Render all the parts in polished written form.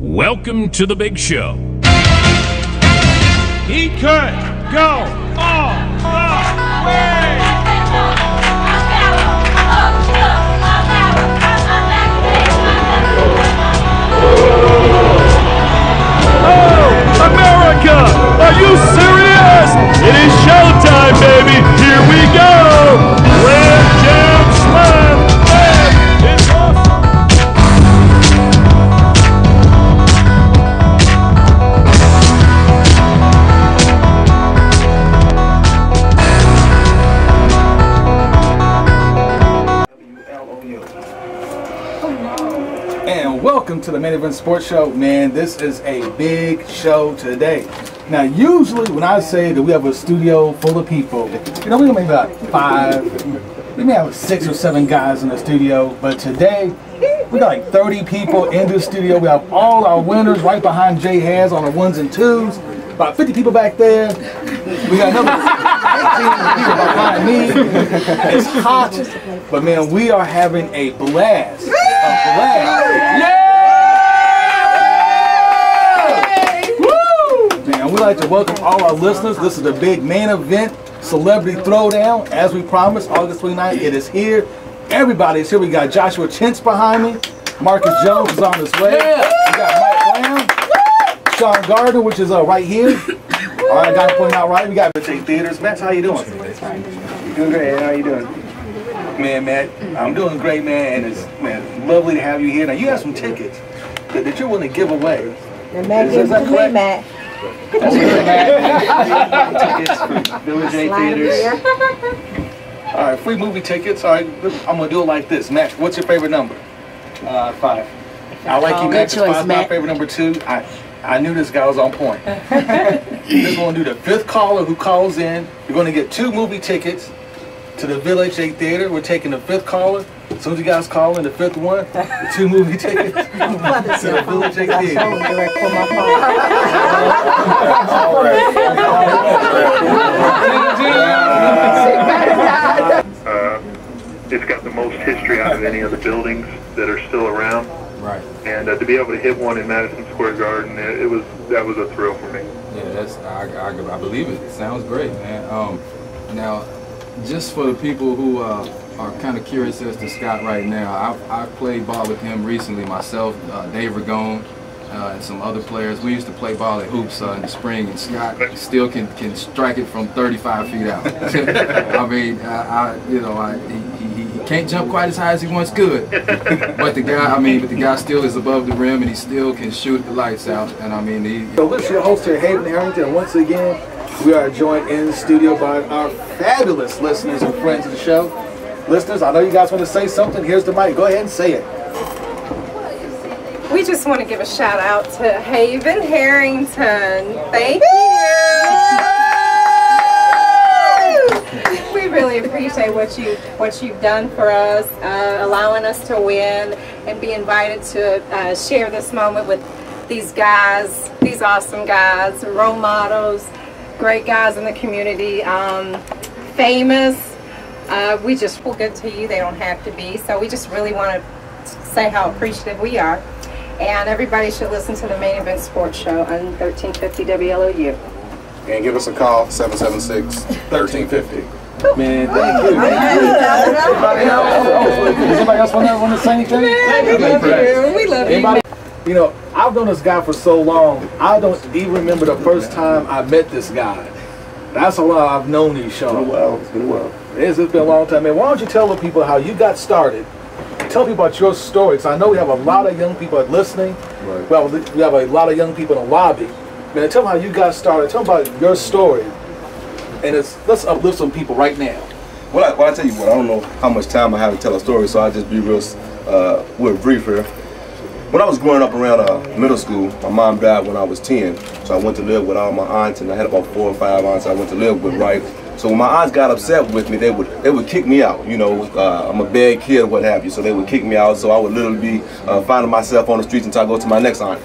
Welcome to the big show. He could go all the way. Oh, America! Are you serious? It is showtime, baby! Here we go! Grand Jam Slam! And it's awesome! And welcome to the Main Event Sports Show. Man, this is a big show today. Now, usually when I say that we have a studio full of people, you know, we may have about 5, we may have 6 or 7 guys in the studio, but today we got like 30 people in the studio. We have all our winners right behind Jay Has on the 1s and 2s, about 50 people back there. We got another 18 people behind me. It's hot, but man, we are having a blast. Yeah! Man, we'd like to welcome all our listeners. This is the big main event, Celebrity Throwdown. As we promised, August 29th, it is here. Everybody's here. We got Joshua Chintz behind me. Marcus Jones is on his way. We got Mike Brown. Sean Gardner, which is right here. All right, I got to point out right. We got VillageA Theaters. Matt, how you doing? You're doing great. How you doing? Man, Matt, I'm doing great, man, and it's lovely to have you here. Now, you have some tickets that you're willing to give away. And Matt gives it to me, Matt. That's good, Matt. Tickets for VillageA Theaters. All right, free movie tickets. All right, I'm going to do it like this. Matt, what's your favorite number? 5. I like you, Matt. Good choice, 5's Matt. my favorite number 2. I knew this guy was on point. We're going to do the 5th caller who calls in. You're going to get 2 movie tickets to the VillageA Theater. We're taking the 5th caller. As soon as you guys call in the 5th one, the 2 movie tickets to the VillageA Theater. It's got the most history out of any of the buildings that are still around. Right. And to be able to hit one in Madison Square Garden, that was a thrill for me. Yeah, I believe it. It sounds great, man. Now, just for the people who are kind of curious as to Scott right now, I've played ball with him recently myself, Dave Ragone, and some other players. We used to play ball at hoops in the spring, and Scott still can strike it from 35 feet out. I mean, he can't jump quite as high as he once could, but the guy still is above the rim, and he still can shoot the lights out. And I mean, So this is your host here, Haven Harrington, and once again, we are joined in the studio by our fabulous listeners and friends of the show. Listeners, I know you guys want to say something. Here's the mic. Go ahead and say it. We just want to give a shout out to Haven Harrington. Thank you. We really appreciate what you've done for us, allowing us to win and be invited to share this moment with these guys, these awesome guys, role models, great guys in the community, famous. We just feel good to you. They don't have to be. So we just really want to say how appreciative we are. And everybody should listen to the Main Event Sports Show on 1350 WLOU. And give us a call, 776-1350. Man, thank you. Does anybody else want to say anything? We love you. You know, I've known this guy for so long, I don't even remember the first time I met this guy. That's how long I've known you, Sean. It's been a while. It's been a long time, man. Why don't you tell the people how you got started? Tell people about your story, because I know we have a lot of young people listening. Right. Well, we have a lot of young people in the lobby. Man, tell them how you got started. Tell them about your story. And let's uplift some people right now. Well, I tell you what, I don't know how much time I have to tell a story, so I'll just be real brief here. When I was growing up around middle school, my mom died when I was 10, so I went to live with all my aunts, and I had about 4 or 5 aunts I went to live with, right? So when my aunts got upset with me, they would kick me out. You know, I'm a bad kid, what have you, so they would kick me out, so I would literally be finding myself on the streets until I go to my next aunt.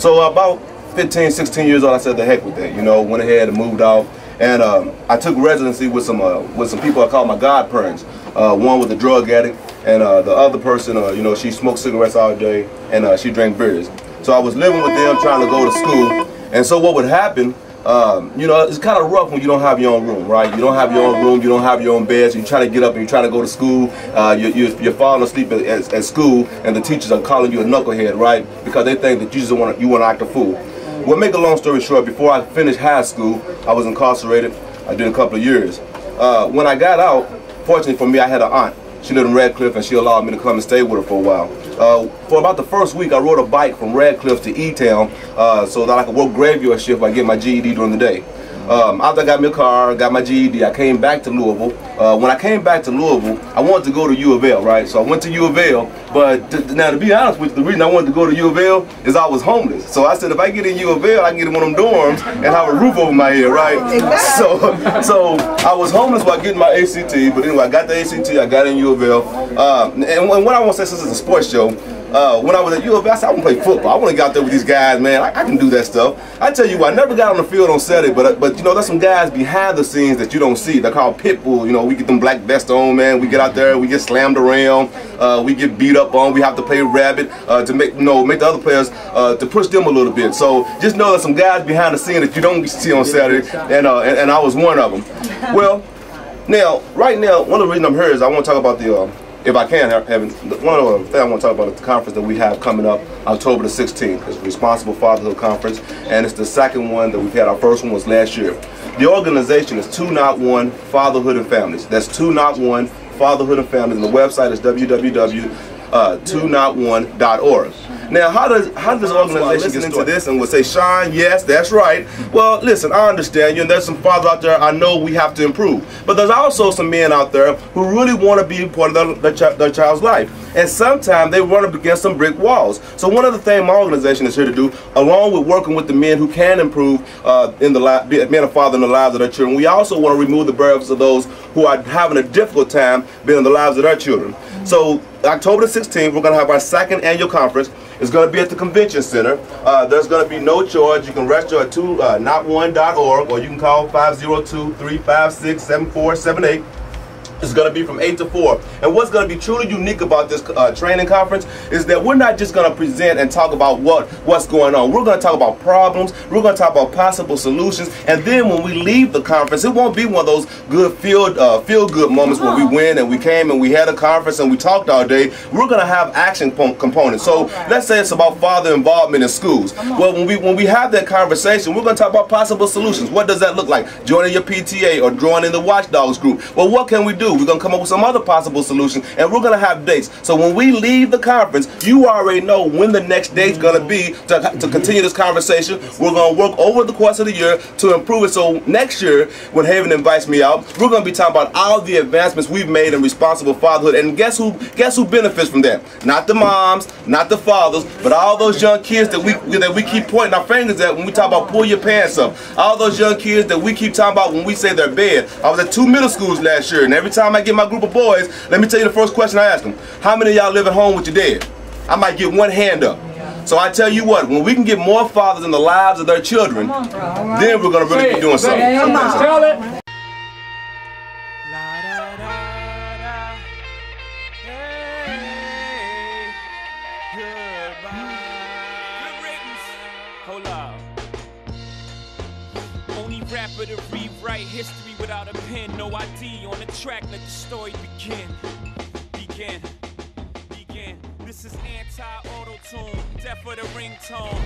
So about 15, 16 years old, I said the heck with that, you know, went ahead and moved off. And I took residency with some people I call my godparents. One was a drug addict, and the other person, you know, she smoked cigarettes all day, and she drank beers. So I was living with them, trying to go to school. And so what would happen, you know, it's kind of rough when you don't have your own room, right? You don't have your own room, you don't have your own bed, so you try to get up and you try to go to school. You're falling asleep at school, and the teachers are calling you a knucklehead, right? Because they think that you want to act a fool. Well, make a long story short, before I finished high school, I was incarcerated. I did a couple of years. When I got out, fortunately for me, I had an aunt. She lived in Radcliffe, and she allowed me to come and stay with her for a while. For about the first week, I rode a bike from Radcliffe to E-Town so that I could work graveyard shift by getting my GED during the day. After I got me a car, got my GED, I came back to Louisville. When I came back to Louisville, I wanted to go to U of L, right? So I went to U of L, but now to be honest with you, the reason I wanted to go to U of L is I was homeless. So I said, if I get in U of L, I can get in one of them dorms and have a roof over my head, right? So I was homeless while getting my ACT, but anyway, I got the ACT, I got in U of L. And what I want to say, since it's a sports show, when I was at U of L, I said, I want to play football. I want to get out there with these guys, man. I can do that stuff. I tell you what, I never got on the field on Saturday, but you know, there's some guys behind the scenes that you don't see. They're called pit bull. You know, we get them black vests on, man. We get out there, we get slammed around, we get beat up on. We have to play rabbit to make the other players to push them a little bit. So just know there's some guys behind the scene that you don't see on Saturday, and I was one of them. Well, now, right now, one of the reasons I'm here is I want to talk about the. If I can, Evan, one of the things I want to talk about is the conference that we have coming up October the 16th. It's Responsible Fatherhood Conference, and it's the second one that we've had. Our first one was last year. The organization is 2 Not 1 Fatherhood and Families. That's 2 Not 1 Fatherhood and Families, and the website is www.2not1.org. Now, how does this organization get into this and will say, Sean, yes, that's right. Well, listen, I understand you, and there's some fathers out there I know we have to improve. But there's also some men out there who really want to be part of their child's life. And sometimes they run up against some brick walls. So one of the things my organization is here to do, along with working with the men who can improve being a father in the lives of their children, we also want to remove the barriers of those who are having a difficult time being in the lives of their children. So October the 16th, we're going to have our second annual conference. It's going to be at the Convention Center. There's going to be no charge. You can register at not1.org, or you can call 502-356-7478. It's going to be from 8 to 4. And what's going to be truly unique about this training conference is that we're not just going to present and talk about what's going on. We're going to talk about problems. We're going to talk about possible solutions. And then when we leave the conference, it won't be one of those good feel-good moments where we win and we came and we had a conference and we talked all day. We're going to have action components. So let's say it's about father involvement in schools. Well, when we have that conversation, we're going to talk about possible solutions. What does that look like? Joining your PTA or joining the Watchdogs group. Well, what can we do? We're going to come up with some other possible solutions, and we're going to have dates. So when we leave the conference, you already know when the next date's going to be to continue this conversation. We're going to work over the course of the year to improve it. So next year, when Haven invites me out, we're going to be talking about all the advancements we've made in responsible fatherhood. And guess who benefits from that? Not the moms, not the fathers, but all those young kids that we keep pointing our fingers at when we talk about pull your pants up. All those young kids that we keep talking about when we say they're bad. I was at 2 middle schools last year, and every time I get my group of boys, let me tell you the first question I ask them. How many of y'all live at home with your dad? I might get one hand up. So I tell you what, when we can get more fathers in the lives of their children, then we're going to really be doing something. Come on, tell it. Hold up. Only rapper to rewrite history without a pen. No ID on the track, let the story begin. This is anti-auto-tune, death for the ringtone.